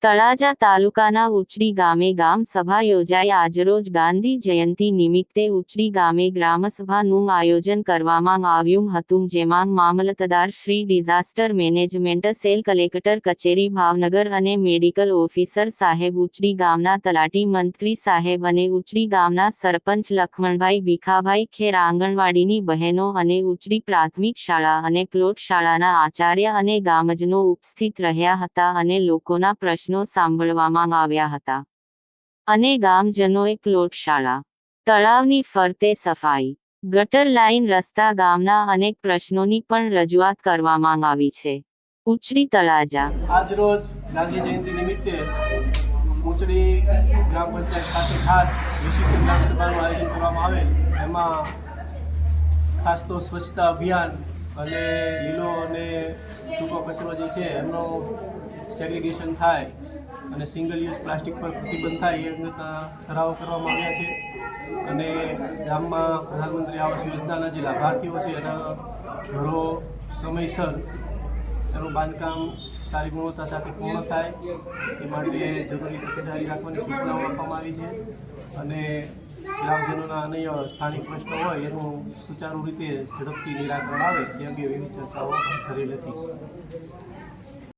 તળાજા તાલુકાના ઉચડી ગામે ગામ સભા યોજાઈ। આજરોજ ગાંધી જયંતિ નિમિત્તે ઉચડી ગામે ગ્રામસભાનું આયોજન કરવામાં આવ્યું હતું, જેમાં મામલતદાર Shri, disaster management cell, collector કચેરી ભાવનગર અને મેડિકલ ઓફિસર સાહેબ, ઉચડી ગામના તલાટી મંત્રી સાહેબ અને ઉચડી ગામના સરપંચ લખમણભાઈ ભીખાભાઈ ખેર, આંગણવાડીની બહેનો અને ઉચડી પ્રાથમિક શાળા અને પ્લોટ શાળાના આચાર્ય અને ગામજનો ઉપસ્થિત રહ્યા હતા અને લોકોના પ્રશ્નો સાંભળવામાં આવ્યા હતા અને ગામજનોએ પ્લોટ શાળા, તળાવની ફરતે સફાઈ, ગટર લાઈન, રસ્તા, ગામના અનેક પ્રશ્નોની પણ રજૂઆત કરવામાં આવી છે। ઉચડી તળાજા આજરોજ ગાંધી જયંતિ નિમિત્તે ઉચડી ગ્રામ પંચાયત ખાતે ખાસ વિશિષ્ટ ગ્રામ સભાનું આયોજન કરવામાં આવેલ। એમાં ખાસ તો સ્વચ્છતા અભિયાન અને લીલો અને સૂકો કચરો જે છે એમનો સેગ્રિગેશન થાય અને સિંગલ યુઝ પ્લાસ્ટિક પર પ્રતિબંધ થાય એ અંગેના ઠરાવો કરવામાં આવ્યા છે અને ગામમાં પ્રધાનમંત્રી આવાસ યોજનાના જે લાભાર્થીઓ છે એના ઘરો સમયસર એનું બાંધકામ સારી ગુણવત્તા સાથે પૂર્ણ થાય એ માટે જરૂરી તકેદારી રાખવાની સૂચનાઓ આપવામાં આવી છે અને ગ્રામજનોના અન્ય સ્થાનિક પ્રશ્નો હોય એનું સુચારુ રીતે ઝડપથી નિરાકરણ આવે તે અંગે વિવિધ ચર્ચાઓ કરેલ હતી।